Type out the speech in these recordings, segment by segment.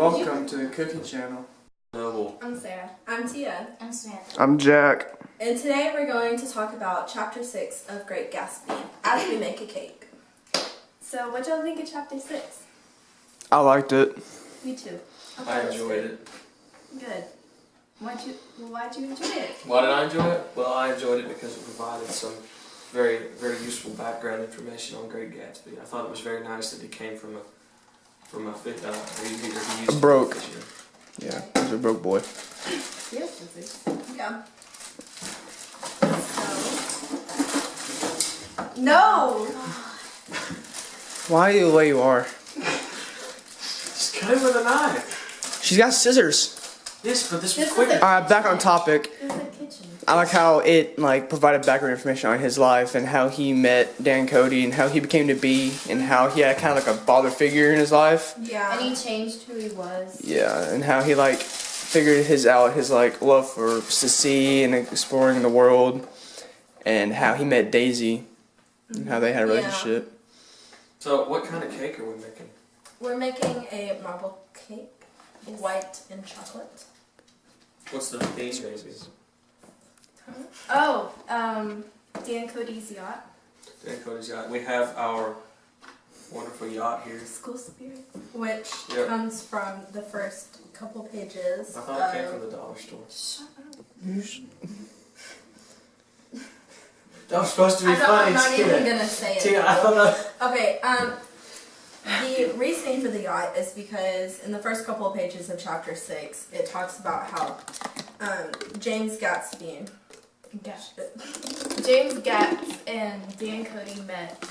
Welcome to the cooking channel. Noble. I'm Sarah. I'm Tia. I'm Samantha. I'm Jack. And today we're going to talk about Chapter 6 of Great Gatsby, As We Make a Cake. So, what y'all think of Chapter 6? I liked it. Me too. Okay, I that's enjoyed good. it. Good. Why'd you enjoy it? Why did I enjoy it? Well, I enjoyed it because it provided some very, very useful background information on Great Gatsby. I thought it was very nice that he came from a he Broke. Yeah, he's a broke boy. Yes, it is. Yeah. No! Why are you the way you are? Just cut it with a knife. She's got scissors. Yes, but this was This is quicker. Back on topic. It's a kitchen. I like how it provided background information on his life and how he met Dan Cody and how he became to be and how he had kind of like a father figure in his life. Yeah. And he changed who he was. Yeah, and how he figured his love for to sea and exploring the world, and how he met Daisy and how they had a relationship. So, what kind of cake are we making? We're making a marble cake, white and chocolate. What's the theme, baby? Oh, Dan Cody's yacht. Dan Cody's yacht. We have our wonderful yacht here. School spirit. Which Yep. comes from the first couple pages. I thought it came from the dollar store. Shut up. That was supposed to be funny, I'm not Tia. even gonna say it. Tia, I thought that... Okay, the reasoning for the yacht is because in the first couple of pages of Chapter 6, it talks about how James Gatsby... James Gatz and Dan Cody met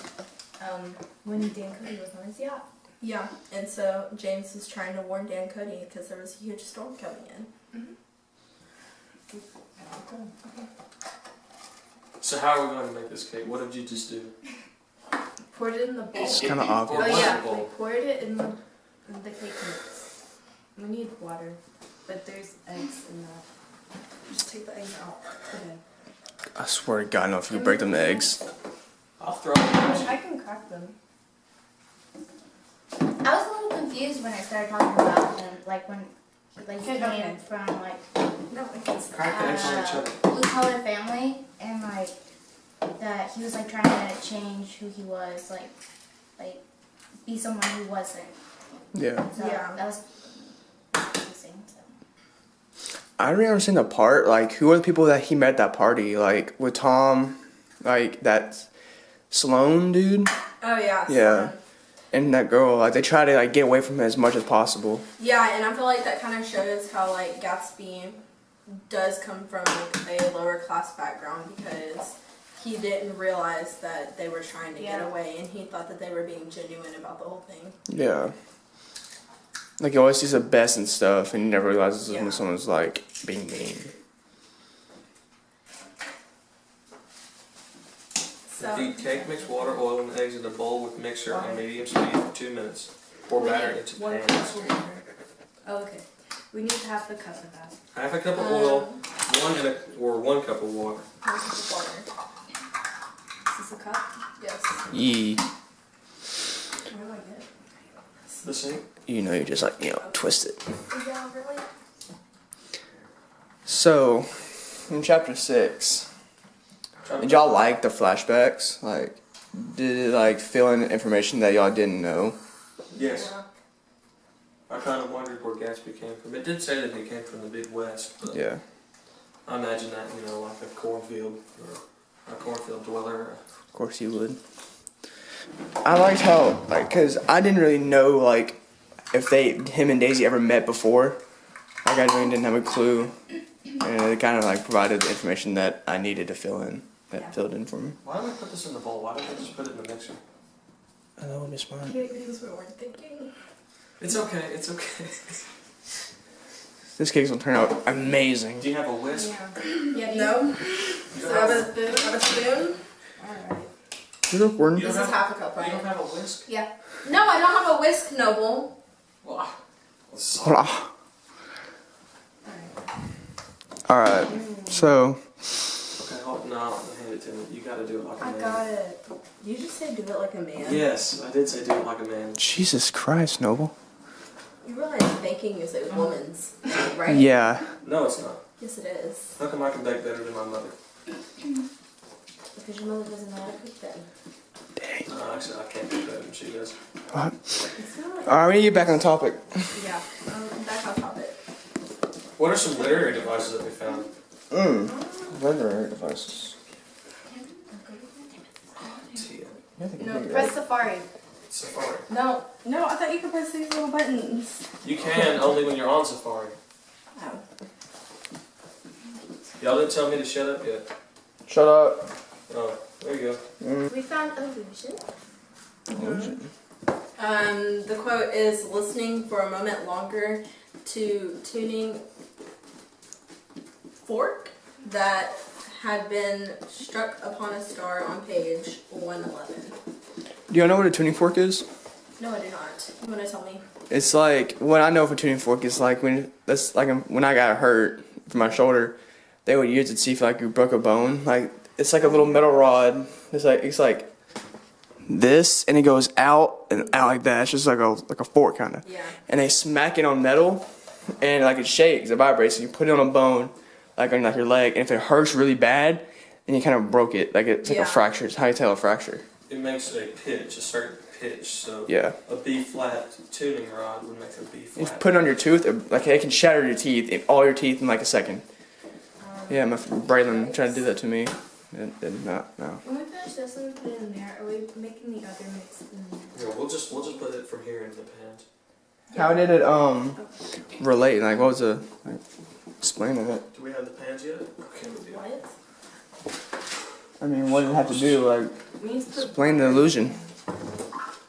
when Dan Cody was on his yacht. Yeah, and so James was trying to warn Dan Cody because there was a huge storm coming in. So how are we going to make this cake? What did you just do? Poured it in the bowl. It's kind of Oh obvious. yeah, bowl. we poured it in the cake mix. We need water, but there's eggs in that. Just take the eggs out. Okay. I swear to God, I don't know if you could break them the eggs. I'll throw it. I can crack them. I was a little confused when I started talking about him, when he Okay. came from No, it's Crack the eggs on each other. blue collar family, and that he was trying to change who he was, be someone who wasn't. Yeah. So Yeah. that was confusing. So. I don't really understand the part. Who are the people that he met at that party? With Tom, that Sloan dude? Oh, yeah. Yeah. So, And that girl, they try to get away from him as much as possible. yeah, and I feel like that kind of shows how, Gatsby does come from, a lower class background because he didn't realize that they were trying to get away and he thought that they were being genuine about the whole thing. Yeah. He always sees the best and stuff, and he never realizes when Yeah. someone's being mean. So, Heat cake, mix water, oil, and eggs in a bowl with mixer on medium speed for 2 minutes. Pour batter into One pans. cup of water. Oh, okay. We need half the cup of that. Half a cup of oil, one cup of water. half a cup of water. Is this a cup? Yes. Yee. Where do I get it? The sink. You know, you just twist it. Yeah, really? So, in chapter 6, did y'all like the flashbacks? Did it fill in information that y'all didn't know? Yes. Yeah. I kind of wondered where Gatsby came from. It did say that he came from the big west, but Yeah. I imagine that, like a cornfield or a cornfield dweller. Of course you would. I liked how, because I didn't really know, if him and Daisy ever met before. I really didn't have a clue. And it kind of, provided the information that I needed to fill in. That filled in for me. Why don't we put this in the bowl? Why don't we just put it in the mixer? I know, Miss Smart. Maybe because we weren't thinking. It's okay, it's okay. This cake's gonna turn out amazing. Do you have a whisk? Yeah, no. So I have a spoon. Alright. Is it recording? You This don't is have- half a cup, You right? don't have a whisk? Yeah. No, I don't have a whisk, Noble. Well, Hola. Alright, so okay, hold, no, hand it to me. You gotta do it like a man. I got it. You just say do it like a man. Yes, I did say do it like a man. Jesus Christ, Noble. You realize baking is a woman's, right? Yeah. No, it's not. Yes, it is. How come I can bake better than my mother? Because your mother doesn't know how to cook them. No, actually, I can't do better than she does. It's not. Alright, we need to get back on topic. Yeah. Back on topic. What are some literary devices that we found? Literary devices. No, Press Safari. Safari. No, I thought you could press these little buttons. You can only when you're on Safari. Oh. Y'all didn't tell me to shut up yet. Shut up. Oh, there you go. We found illusion. The quote is listening for a moment longer to tuning fork that had been struck upon a star on page 111. Do y'all know what a tuning fork is? No, I do not. You want to tell me? It's like, what I know for tuning fork is like when I got hurt from my shoulder, they would use it to see if like you broke a bone. Like it's like a little metal rod. It's like this, and it goes out and out like that. It's just like a fork kind of. Yeah. And they smack it on metal, and like it shakes, it vibrates. And you put it on a bone, like on like your leg, and if it hurts really bad, then you kind of broke it. Like it's like a fracture. It's how you tell a fracture. It makes a pitch, a certain pitch. So Yeah. a B flat tuning rod would make a B If you flat. put it on your tooth, it can shatter your teeth, all your teeth in like a second. Yeah, my friend Braylon tried to do that to me. It did not, no. When we finish this one, put it in there. Are we making the other mix in there? Yeah, we'll just put it from here into the pans. How did it relate? Like, what was the explaining it? Do we have the pans yet? Okay, we do. What? I mean, what did it have to do? Like, We need to put explain the illusion.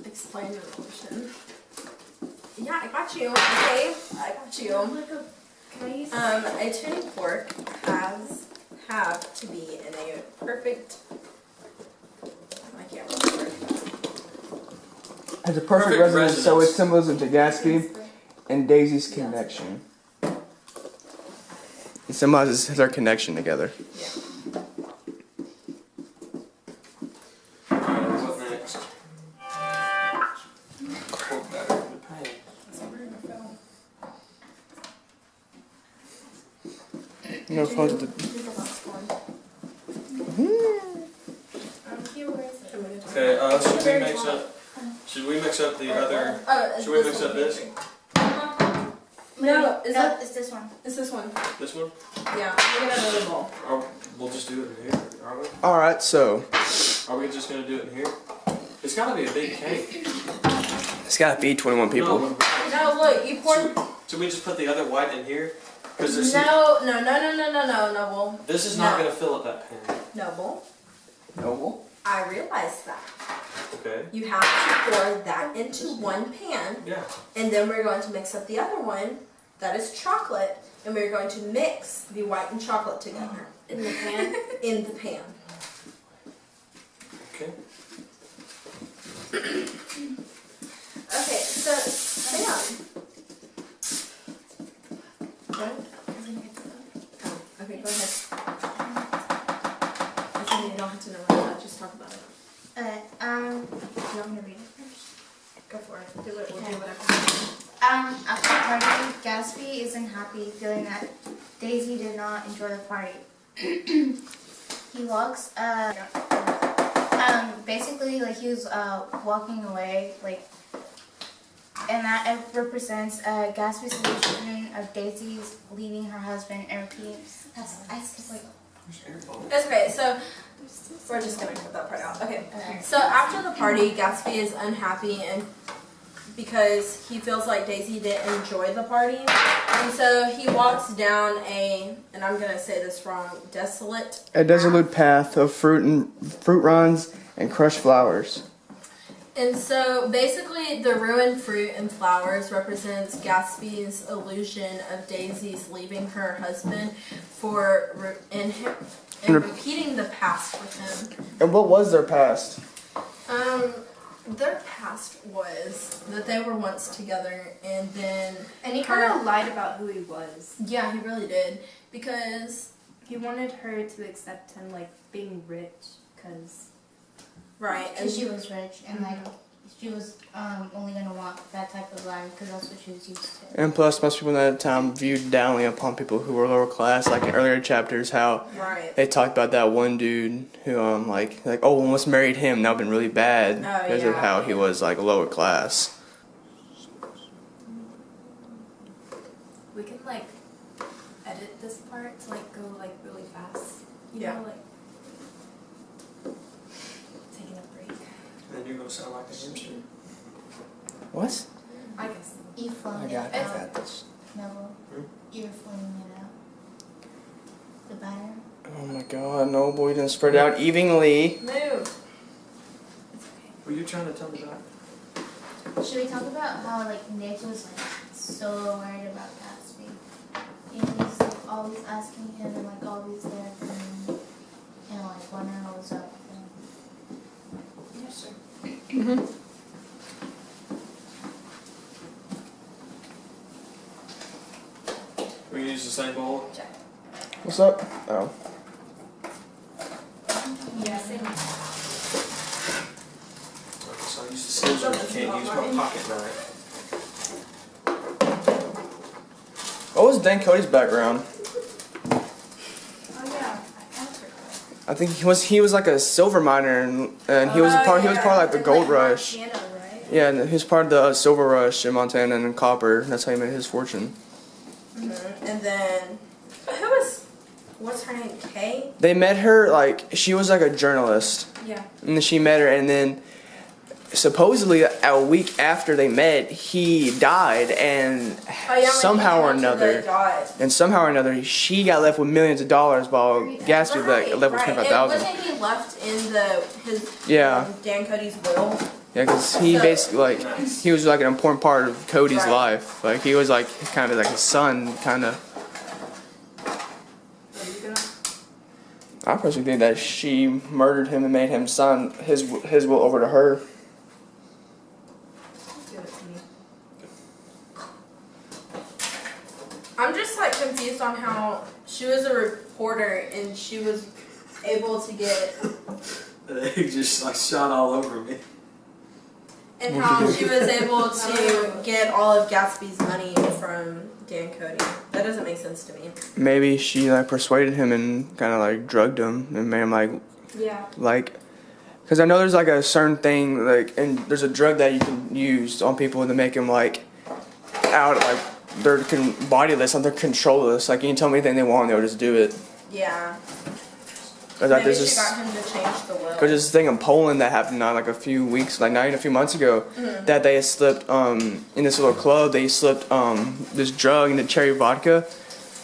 Explain the illusion. Yeah, I got you. Okay, I got you. Can I use A tuning fork have to be in a perfect. I can't remember. Has a perfect Perfect resonance, so it resonance. symbolism to Gatsby and Daisy's connection. It symbolizes their connection together. Yeah. Alright, what next? Pork batter in the pan. You know, phones Do the last one. here, where is it? Okay, should we mix up the other? Should we mix up this? No, It's this one. It's this one. This one? Yeah, we're gonna another bowl. Or we'll just do it in here, are we? Alright, so, Are we just gonna do it in here? It's gotta be a big cake. it's gotta feed 21 people. No, No, look, you poured. should we just put the other white in here? Because this No, Noble. this is not No. gonna fill up that pan. Noble. Noble? I realize that. Okay. You have to pour that into one pan, Yeah. and then we're going to mix up the other one, that is chocolate, and we're going to mix the white and chocolate together In the pan? in the pan. Okay. Okay, so Sam. Oh, okay, go ahead. I said you don't have to know what that, just talk about it. Do you want me to read it first? Go for it. Do it. We'll Okay. do whatever. After the party, Gatsby isn't happy, feeling that Daisy did not enjoy the party. He walks, basically, like, he was, walking away, like, and that it represents, Gatsby's illusion of Daisy's leaving her husband and repeating, It's okay, so we're just gonna cut that part out. Okay. So after the party, Gatsby is unhappy and because he feels like Daisy didn't enjoy the party. And so he walks down and I'm gonna say this wrong, desolate. A desolate path of fruit rinds and crushed flowers. And so basically the ruined fruit and flowers represents Gatsby's illusion of Daisy's leaving her husband and repeating the past with him. And what was their past? Their past was that they were once together and then... And he kind of lied about who he was. Yeah, he really did. Because... He wanted her to accept him, like, being rich, because... Right. because she was rich, and, like, she was only gonna want that type of life because that's what she was used to. And plus, most people at that time viewed downly upon people who were lower class. Like in earlier chapters, how Right. they talked about that one dude who like oh, almost married him. That would have been really bad because of how he was like lower class. We can like edit this part to like go like really fast. You Yeah. know, like taking a break. Then you're gonna sound like a hamster. What? I guess. You flung I it got out. this. Neville, you're flinging it out. The batter. Oh my God! No, boy, didn't spread it out evenly. Move. It's okay. Were you trying to tell me that? Should we talk about how like Nick was like so worried about Gatsby? And he's like always asking him and like always there for him and like wondering what was up with him. Yes, sir. We can use the same bowl. What's up? Oh. Yeah, same. So I use the scissors. I can't use my pocket knife. What was Dan Cody's background? Oh yeah, I answered that. I think he was like a silver miner and he was part of like the gold rush. Montana, right? Yeah, and he was part of the silver rush in Montana and copper. That's how he made his fortune. Mm-hmm. And then, who was, what's her name? Kay? They met her like she was like a journalist, Yeah. and then she met her, and then supposedly a week after they met, he died, and somehow or another, she got left with millions of dollars while Gatsby like left with $25,000. Wasn't he left in his Yeah. Dan Cody's will? Yeah, because he basically like he was like an important part of Cody's life. Like he was like kind of like his son, kind of. What are you gonna? I personally think that she murdered him and made him sign his will over to her. Give it to me. I'm just like confused on how she was a reporter and she was able to get, He just like shot all over me. and how she was able to get all of Gatsby's money from Dan Cody. That doesn't make sense to me. Maybe she like persuaded him and kind of like drugged him and made him Yeah. because I know there's like a certain thing like and there's a drug that you can use on people to make them like out like they're bodiless, they're controlless. Like you can tell them anything they want, they'll just do it. Yeah. Cause Maybe there's she this, got him to change the will. Cause there's this thing in Poland that happened like a few weeks, like not even a few months ago, that they slipped in this little club. They slipped this drug into cherry vodka,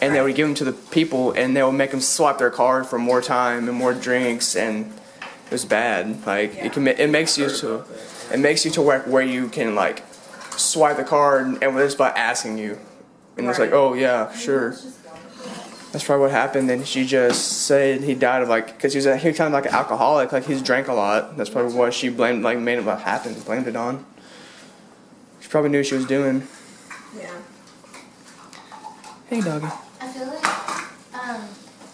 and they would give them to the people, and they would make them swipe their card for more time and more drinks, and it was bad. Like it makes you to where you can like swipe the card and it's by asking you, and it's like, oh yeah, sure. That's probably what happened. And she just said he died of because he was kind of like an alcoholic, like he's drank a lot. That's probably what she blamed, made it what happened, blamed it on. She probably knew what she was doing. Yeah. Hey, doggy. I feel like,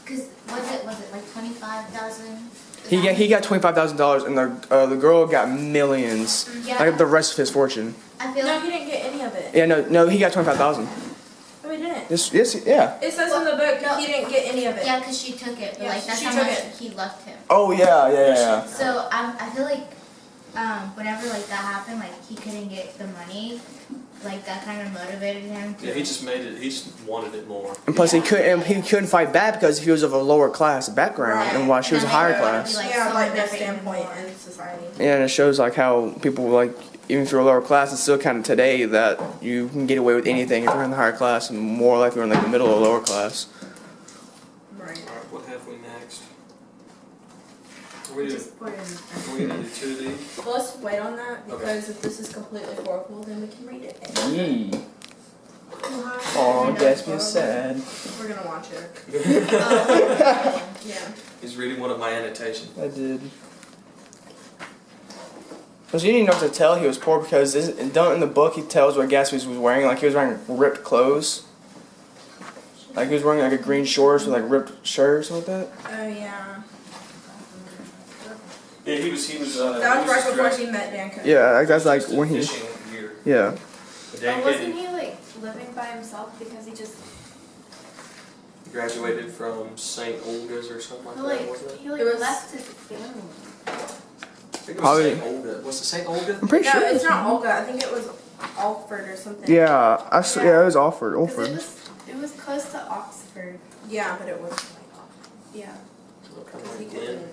cause was it like 25,000? He got $25,000, and the girl got millions, Yeah. like the rest of his fortune. I feel No, like he didn't get any of it. Yeah, no, he got $25,000. No, he didn't. Yes, yeah. It says in the book no. he didn't get any of it. yeah, cause she took it, but Yeah, like that's she how took much it. he left him. Oh yeah. So I feel like whenever like that happened, like he couldn't get the money, like that kind of motivated him to. Yeah, he just made it. He just wanted it more. And plus, he couldn't fight back because he was of a lower class background, Right. and while she was a And then higher they would class. be like, Yeah, so like their motivated standpoint more. in society. Yeah, and it shows like how people like even if you're lower class, it's still kind of today that you can get away with anything if you're in the higher class, and more like you're in like the middle or lower class. Right. Alright, what have we next? Are we Just pour it in. gonna do 2 of these? Well, let's wait on that because if this is completely horrible, then we can read it. Yee. Oh, Gatsby is sad. We're gonna watch it. Yeah. He's reading one of my annotations. I did. Because you didn't know what to tell he was poor because in the book he tells what Gatsby was wearing. Like he was wearing ripped clothes. Like he was wearing like a green shorts with like ripped shirt or something like that. Oh yeah. Yeah, he was. That was right before he met Dan Cook. Yeah, like, that's like when he. fishing gear. Yeah. But Dan But Cook wasn't he like living by himself because he just graduated from St. Olga's or something like he, that, like wasn't it? he like It was- left his family? I think it was Probably- St. Olga. Was it St. Olga? I'm pretty No, sure. it's not Olga. I think it was Alford or something. Yeah, yeah, it was Alford. Because Alford. it was close to Oxford. Yeah, but it wasn't like Yeah. Kind because he of like Glenn.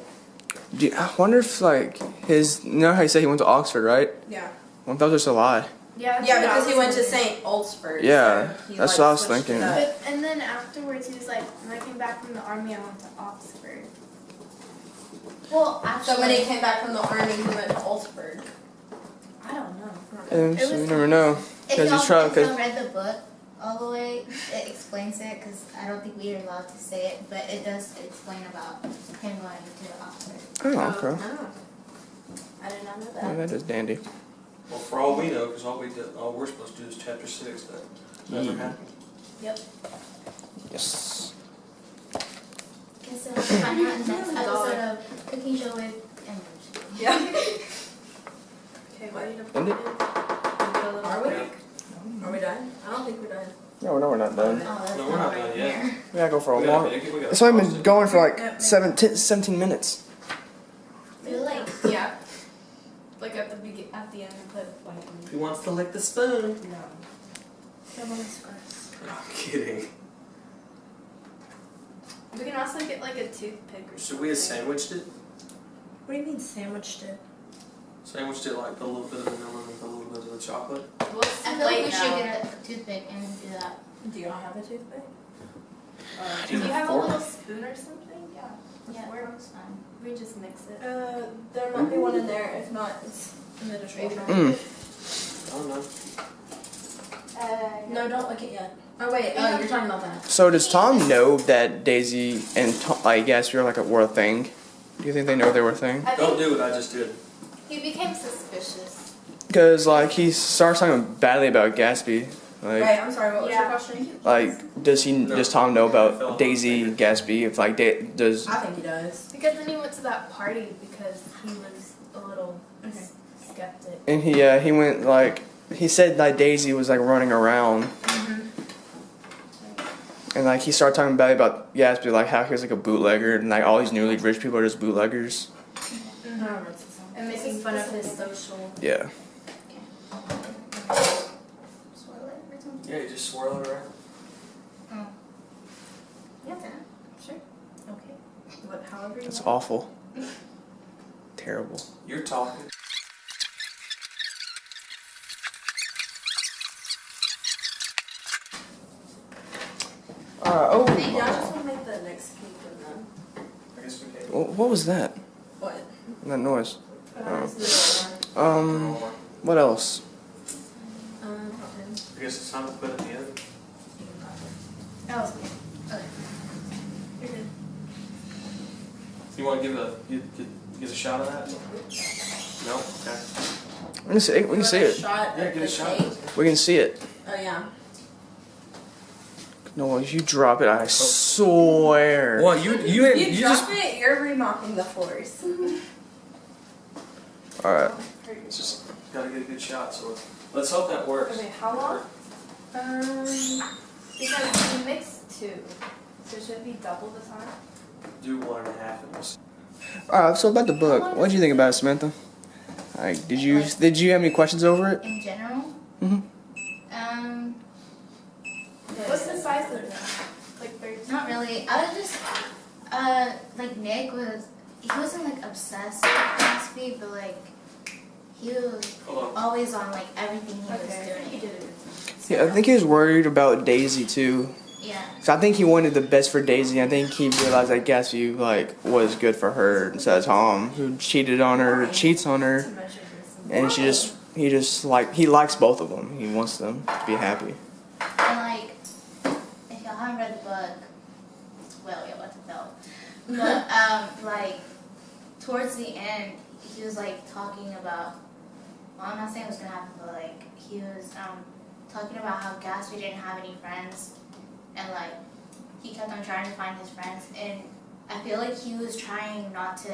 didn't. I wonder if like his. You know how you said he went to Oxford, right? Yeah. Well, that was just a lie. Yeah. Yeah, because he went to St. Olsford. Yeah, so he, that's like, what I was switched it thinking. up. But and then afterwards he was like, when I came back from the army, I went to Oxford. Well, actually, So when he came back from the army, he went to Olsford. I don't know. And It so you was- never know. if Because y'all, he's trying. if y'all Cause read the book all the way, it explains it because I don't think we are allowed to say it, but it does explain about him going to Oxford. oh, okay. Oh. I did not know Well, that. that is dandy. Well, for all we know, because all we're supposed to do is chapter 6. That never Yeah. happened. Yep. Yes. Guess we'll find out in the next episode of Cooking Show with English. Yeah. Okay, why did I End it? Are we? Are we done? I don't think we're done. No, we're not done. Oh, that's No, we're not done yet. here. We gotta go for a We long. gotta make it, we gotta It's only pause been it. going for like Yep. 17 minutes. Feel like Yeah. Like at the end, put like. Who wants to lick the spoon? No. someone's first. I'm kidding. We can also get like a toothpick or Should we have something. sandwiched it? What do you mean sandwiched it? Sandwiched it like a little bit of vanilla and a little bit of the chocolate? Well, it's I too feel like late we now. should get a toothpick and do that. Do y'all have a toothpick? If Do you the have a fork. little spoon or something, yeah. Yeah, Where that's fine. we just mix it. There might be one in there. If not, it's in the dishwasher. Mm. I don't know. No, don't look it yet. Oh wait, oh you're talking about that. So does Tom know that Daisy and Tom, like Gatsby were a thing? Do you think they know they were a thing? I Don't think do what I just did. he became suspicious. Because like he starts talking badly about Gatsby. Like, Wait, I'm sorry. What was Yeah. your question? like does Tom know about Daisy and Gatsby? If like does I think he does. Because then he went to that party because he was a little Okay. skeptic. and he went like he said that Daisy was like running around. And like he started talking badly about Gatsby, like how he was like a bootlegger, and like all these newly rich people are just bootleggers. And making fun of his social. Yeah. Swirl it or something? Yeah, you just swirl it around. Oh. Yeah, That? sure. What? However you That's want. awful. Terrible. You're talking. Oh, Y'all just want to make the next cake and then. I guess we can. what was that? What? That noise. This is What else? I guess it's time to put it in the oven. Oh, okay. You're good. You want to give a shot of that? No? Okay. We can see. We can see it. Shot Yeah, at give the a shot. cake. We can see it. Oh yeah. No, if you drop it, I swear. Well, you You drop it, you're remopping the floors. All right. It's just gotta get a good shot. So let's hope that works. Okay, how long? Because we mixed 2, so should it be double the time? Do 1.5 and we'll see. All right. So about the book, what did you think about it, Samantha? Like, did you have any questions over it? In general? Mhm. What's the size of it? Like 13? Not really. I was just, like Nick he wasn't like obsessed with Gatsby, but like, he was Hold on. always on like everything he was Okay, I think doing. you did it. Yeah, I think he was worried about Daisy too. Yeah. So I think he wanted the best for Daisy. I think he realized that Gatsby like was good for her instead of Tom, who cheated on her, cheats on her, To measure this. and he just he likes both of them. He wants them to be happy. And like, if y'all haven't read the book, well, you're about to know. But like, towards the end, he was like talking about. Well, I'm not saying what's gonna happen, but like, he was talking about how Gatsby didn't have any friends, and like, he kept on trying to find his friends, and I feel like he was trying not to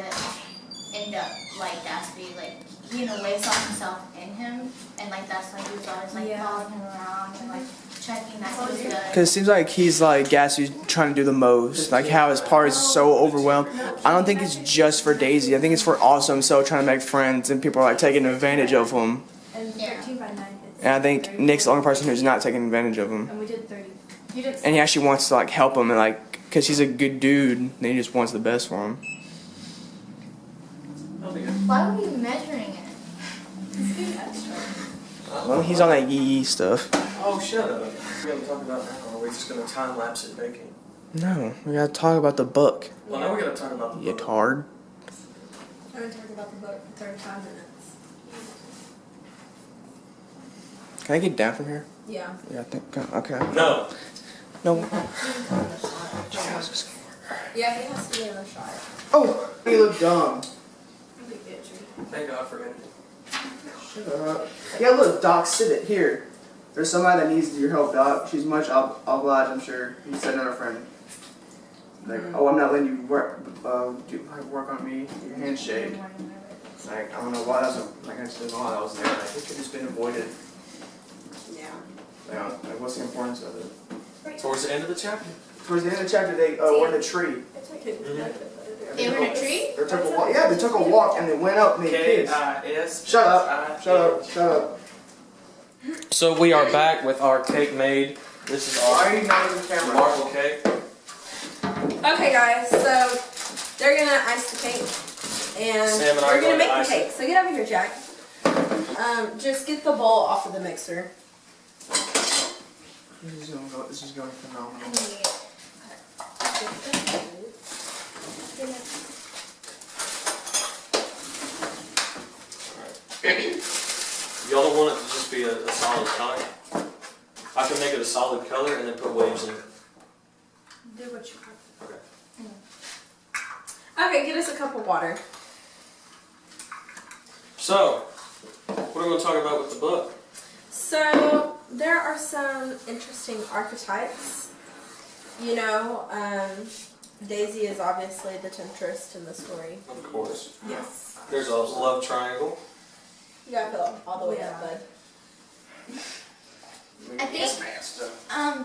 end up like Gatsby. Like he in a way saw himself in him, and like that's why he was always like following him around and like checking that he was good. Because it seems like he's like Gatsby's trying to do the most. Like how his part is so overwhelmed. I don't think it's just for Daisy. I think it's for also himself trying to make friends, and people are like taking advantage of him. And 13 by 9 hits. And I think Nick's the only person who's not taking advantage of him. And we did 30. You did. And he actually wants to like help him and like, cause he's a good dude. And he just wants the best for him. That'll be good. Why were you measuring it? It's good extra. Well, he's on that yee stuff. Oh, shut up. We're going to talk about now, or are we just going to time lapse it baking? No, we gotta talk about the book. Well, now we're going to talk about the book. Yetard. I'm going to talk about the book for 35 minutes. Can I get down from here? Yeah. Yeah, I think. Okay. No. No. Yeah, he has to be in the shot. Oh, you look dumb. Thank God for it. Shut up. Yeah, look, Doc, sit it here. There's somebody that needs your help, Doc. She's much obliged, I'm sure. He said another friend. Like, oh, I'm not letting you work on me. Your handshake. Like, I don't know why that was like I said, oh, that was there. Like, it could just been avoided. Yeah. Like, what's the importance of it? Towards the end of the chapter. Towards the end of the chapter, they were in a tree. They were in a tree? They took a walk. Yeah, they took a walk and they went up and they kissed. K-I-S. Shut up. Shut up. Shut up. So we are back with our cake made. This is Why our are you not in the camera? marble cake. Okay, guys, so they're going to ice the cake. And Sam and I we're are going to going make to the ice cake. So get over here, Jack. Just get the bowl off of the mixer. This is going phenomenal. Y'all don't want it to just be a solid color. I can make it a solid color and then put waves in it. Do what you want. Okay. Okay, get us a cup of water. So, what are we going to talk about with the book? So, there are some interesting archetypes. You know, Daisy is obviously the temptress in the story. Of course. Yes. There's a love triangle. You gotta fill all the way up, bud. I think.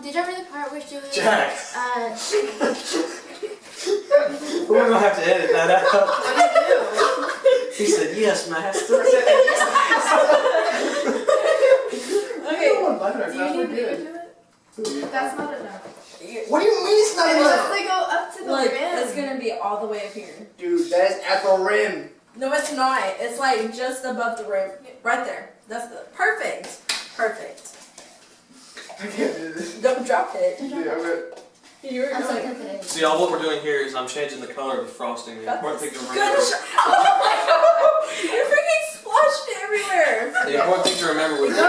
Did y'all read the part where she was? Jack! We're going to have to edit that out. What did you do? He said, yes, master. Okay. Do you need me to do it? That's not enough. What do you mean it's not Unless enough? they go up to the Like, rim. it's gonna be all the way up here. Dude, that is at the rim. No, it's not. It's like just above the rim. Right there. That's the perfect. Perfect. I can't do this. Don't drop it. Dude, I'm gonna... You were That's going. like today. See, y'all, what we're doing here is I'm changing the color of the frosting. The important thing to Good remember. shot. Oh my god! You freaking splashed it everywhere. The important thing to remember with Go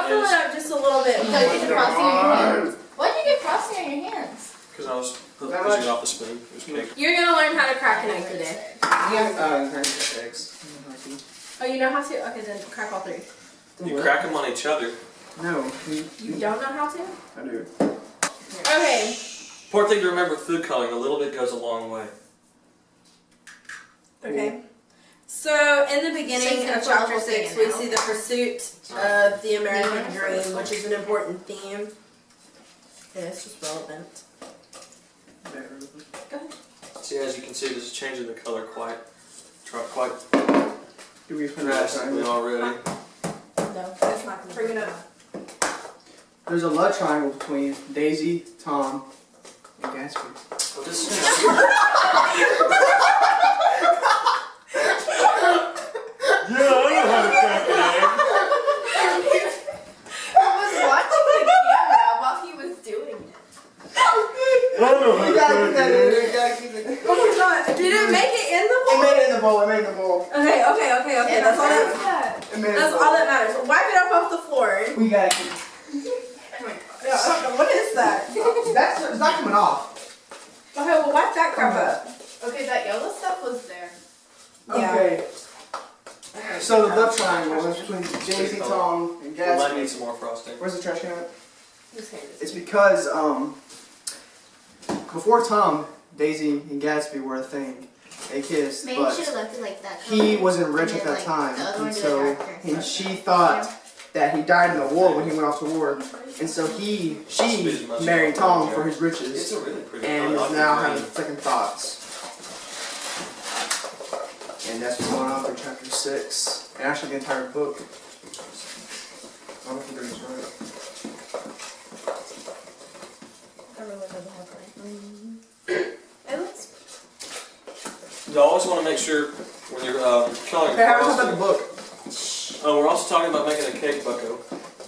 fill it up just a little bit. So you get frosting on your hands. Why did you get frosting on your hands? Because I was pushing it off the spoon. It was cake. You're gonna learn how to crack an egg today. Eggs. Oh, you know how to? Okay, then crack all three. You crack them on each other. No. You don't know how to? I do. Okay. Important thing to remember with food coloring, a little bit goes a long way. Okay. So, in the beginning of chapter 6, we see the pursuit of the American dream, which is an important theme. And it's just relevant. Go ahead. See, as you can see, this is changing the color quite Do we drastically already. No, that's not gonna bring it up. There's a love triangle between Daisy, Tom, and Gatsby. Well, this is yeah, I know how to crack an egg. I was watching the camera while he was doing it. You gotta keep that in there. You gotta keep it. Oh my god, did it make it in the It bowl? made it in the bowl. It made it in the bowl. Okay, that's all that It made it in that's the all bowl. that matters. Wipe it up off the floor. We gotta keep Yeah, I don't know, what is that? it's not coming off. Okay, well wipe that crap up. Okay, that yellow stuff was there. Yeah. Okay. So the love triangle is between Daisy, Tom, and We might Gatsby. need some more frosting. Where's the trash can at? Whose hand is It's because before Tom, Daisy and Gatsby were a thing. They kissed, Maybe you but should have left it like that. he wasn't rich And at then, that time, the other one and do it so darker. and she thought that he died in the war when he went off to war, and so she married Tom for his It's riches, a really pretty and color. is now having second thoughts. And that's what's going on through chapter 6, and actually the entire book. I don't know if you're doing this right. I really love the whole thing. It looks. You always want to make sure when you're coloring Hey, how about the frosting. book? Oh, we're also talking about making a cake, Bucko,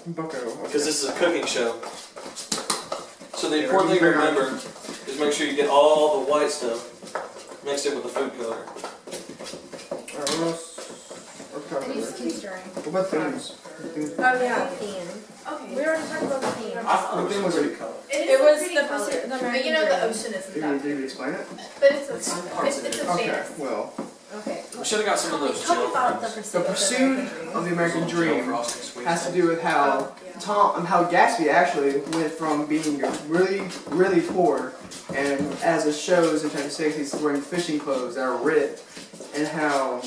Bucko. because this is a cooking show. So the Yeah, important thing to we're gonna- remember is make sure you get all the white stuff mixed in with the food color. Alright, what else? And you just keep stirring. What about themes? Oh yeah, theme. Okay. We already talked about the theme. What theme was it? color. It was pretty the color. pursuit, the But American you know the dream. ocean isn't Did that you pretty. explain it? But it's a It's fun. parts It's of a Okay, famous. well. Okay. We should have got some of those Talk gel about the frames. The pursuit of the American dream has to do with how how Gatsby actually went from being really, really poor, and as it shows in chapter 6, he's wearing fishing clothes that are ripped, and how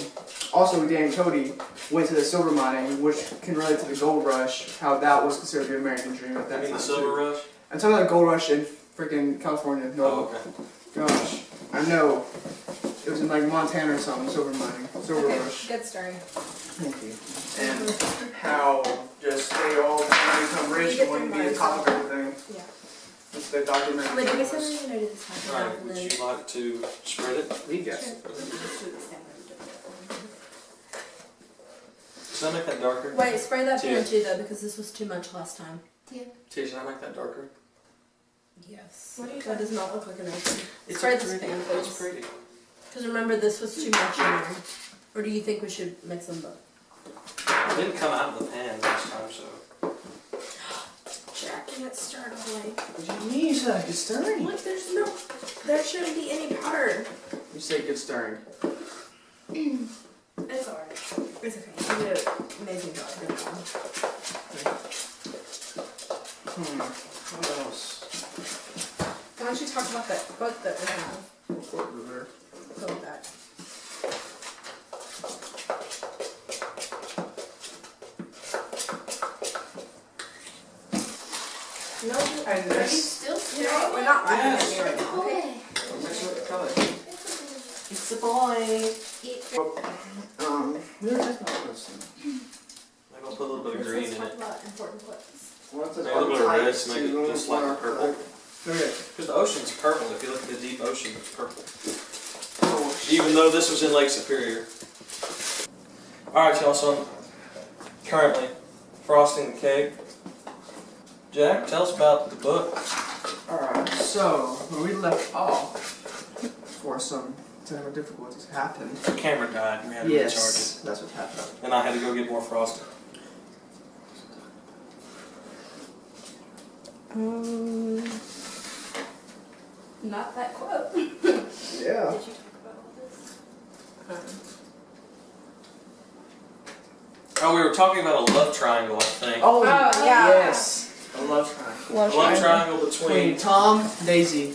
also Dan and Cody went to the silver mining, which can relate to the gold rush, how that was considered the American dream at I that mean time the silver too. rush? I'm talking about the gold rush in freaking California. No, Oh, okay. gosh, I know. It was in like Montana or something, silver mining, silver Okay, rush. good stirring. Thank you. And how just they all become rich and want to be the top of everything. Yeah. It's the documentary. Wait, did we say we were gonna do this half and half Alright, and would then? you like to spread it? We guess. Should I make that darker? Wait, spray that pan Tia. too though, because this was too much last time. Tia, should I make that darker? Yes. What are you That does not look like an ocean. It's Spray a this pretty- pan, It's please. pretty. Because remember, this was too much in there. Or do you think we should mix them both? It didn't come out of the pan last time, so. Jack, and it's stirred all the way. What do you mean you said good stirring? Look, there shouldn't be any powder. You say good stirring. It's alright. It's okay. You did an amazing job. Good job. What else? Why don't you talk about that book that we have? What was there? Go with that. No, And Are you this. still you scared? know what? We're not laughing Yes. at you right now, okay? Okay. Mix it with the color. It's a boy. It, We were just about this. Maybe I'll put a little bit of green Let's in talk it. about important clips. What's Maybe a little bit of red to make it just like the purple. Okay. Because the ocean's purple. If you look at the deep ocean, it's purple. Even though this was in Lake Superior. Alright, y'all, so I'm currently frosting the cake. Jack, tell us about the book. Alright, so when we left off, before some technical difficulties happened. The camera died and we had to recharge Yes, that's what happened. it. And I had to go get more frosting. Not that quote. Yeah. Did you talk about all this? Oh, we were talking about a love triangle, I think. Oh, yeah. yes. A love triangle. A love triangle between Tom, Daisy,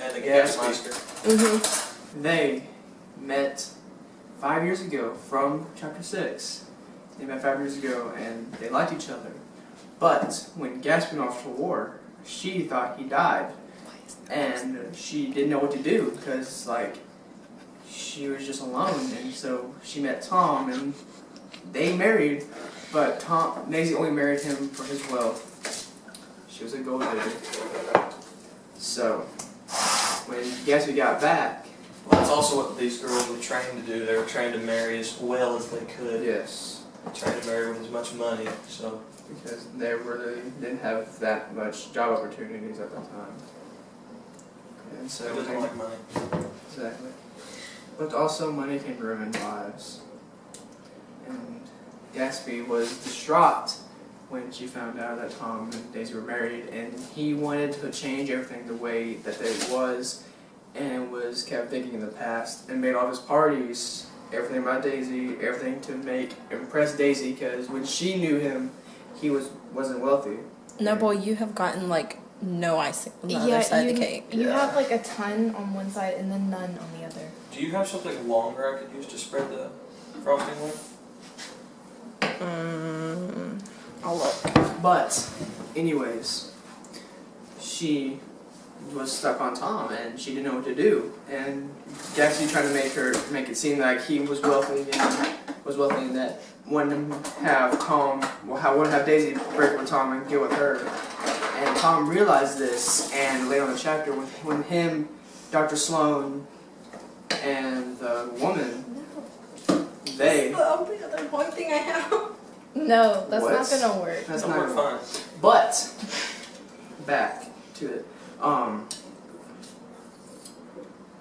and the Gatsby. Mm-hmm. They met 5 years ago from chapter 6. They met 5 years ago and they liked each other. But when Gatsby went off to war, she thought he died. And she didn't know what to do because, like, she was just alone. And so she met Tom and they married, but Daisy only married him for his wealth. She was a gold digger. So when Gatsby got back, Well, that's also what these girls were trained to do. They were trained to marry as well as they could. yes, Trained to marry with as much money. So because they really didn't have that much job opportunities at that time. And so who doesn't like money? exactly. But also money can ruin lives. And Gatsby was distraught when she found out that Tom and Daisy were married, and he wanted to change everything the way that it was, and was kept thinking in the past, and made all his parties, everything about Daisy, everything to impress Daisy, because when she knew him, he wasn't wealthy. No, boy, you have gotten like no icing on the other side of the cake. You have like a ton on one side and then none on the other. Do you have something longer I could use to spread the frosting with? I'll look. But, anyways, she was stuck on Tom and she didn't know what to do. And Gatsby tried to make it seem like he was wealthy and that wouldn't have Tom, wouldn't have Daisy break with Tom and get with her. And Tom realized this, and later on in the chapter, when him, Dr. Sloan, and the woman, they. That's the only other one thing I have. No, that's What? not gonna work. That's No, not we're fine. But back to it.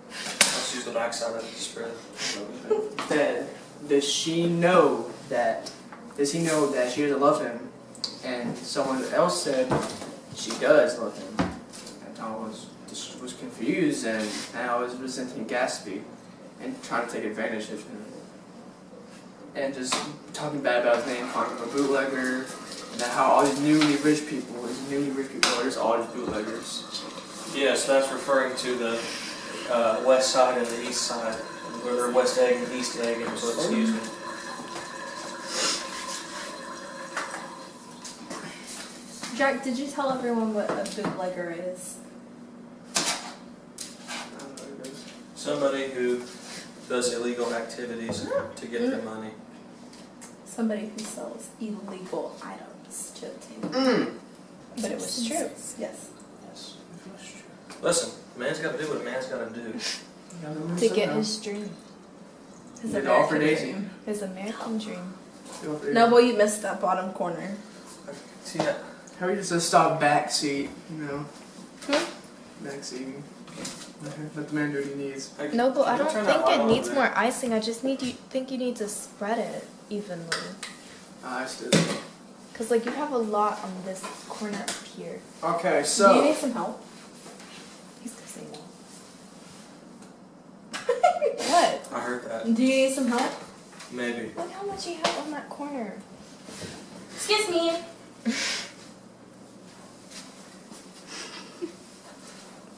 Let's use the backside of it to spread. Does he know that she doesn't love him? And someone else said she does love him. And Tom was confused and now was resenting Gatsby and trying to take advantage of him. And just talking bad about his name, calling him a bootlegger, and how all these newly rich people are just all these bootleggers. Yes, that's referring to the west side and the east side. Or west egg and east egg, and so excuse me. Jack, did you tell everyone what a bootlegger is? Somebody who does illegal activities to get their money. Somebody who sells illegal items to obtain. But it was true. Yes. Yes. Listen, man's got to do what a man's got to do. To get his dream. His Did all for American Daisy. dream. His American dream. No, boy, you missed that bottom corner. See that? How are you just a stop back seat, Back seat. Let the man do what he needs. No, but I don't turn that think light it on needs there. more icing. I just think you need to spread it evenly. I still. Cause like you have a lot on this corner up here. Okay, Do you so need some help? He's gonna say no. What? I heard that. Do you need some help? Maybe. Look how much you have on that corner. Excuse me.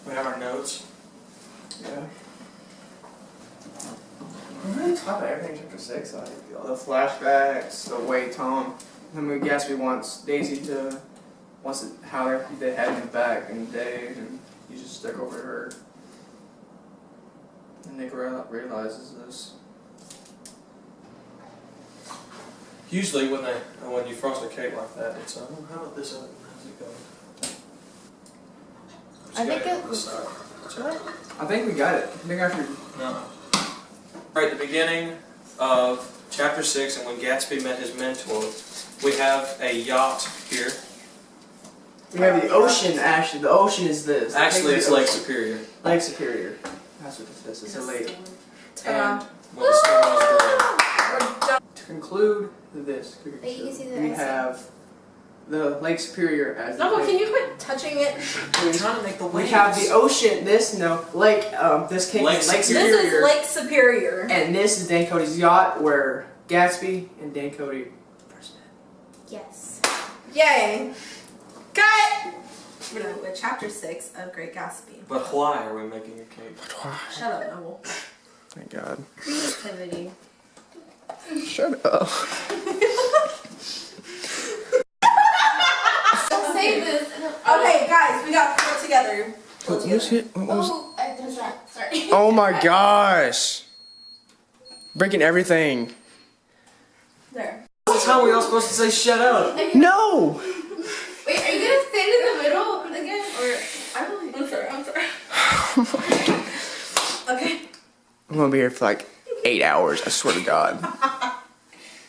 We have our notes. yeah. We're really talking about everything in chapter 6, like all the flashbacks, the way Tom, Gatsby wants Daisy to, how they had him back in the day, and he just stuck over her. And Nick realizes this. Usually when you frost a cake like that, it's how about this other? How's it going? I think it was. What? I think we got it. I think after. No. Right at the beginning of chapter 6, and when Gatsby met his mentor, we have a yacht here. We have the ocean, actually. The ocean is this. Actually, it's Lake Superior. Lake Superior. That's what this is. It's a lake. And When the storm was brewing. to conclude this, Wait, you can see the we icing. have the Lake Superior as the No, but lake. can you quit touching it? We're trying to make the We have the ocean, this cake Lake is Lake Superior. This Superior. is Lake Superior. And this is Dan Cody's yacht where Gatsby and Dan Cody first met. Yes. Yay. Cut! We're done with chapter 6 of Great Gatsby. But why are we making a cake? Shut up, Noble. Thank God. Creativity. Shut up. Say this. Okay, guys, we got to put it together. What was it? What was Oh, I did that. Sorry. Oh my gosh. Breaking everything. There. That's how we all supposed to say shut up. No! Wait, are you gonna stand in the middle again, or I don't know. I'm sorry. Okay. I'm gonna be here for like 8 hours, I swear to God.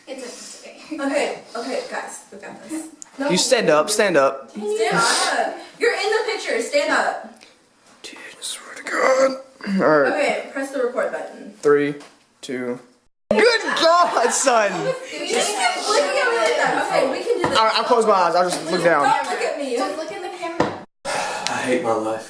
It's okay. Okay, guys, we got this. No. You stand up, stand up. Stand up. You're in the picture. Stand up. Dude, I swear to God. Alright, Okay, press the record button. 3, 2. Good God, son! You just keep looking at me like that. Okay, we can do this. I'll close my eyes, I'll just look down. Don't look at me. Just look in the camera. I hate my life.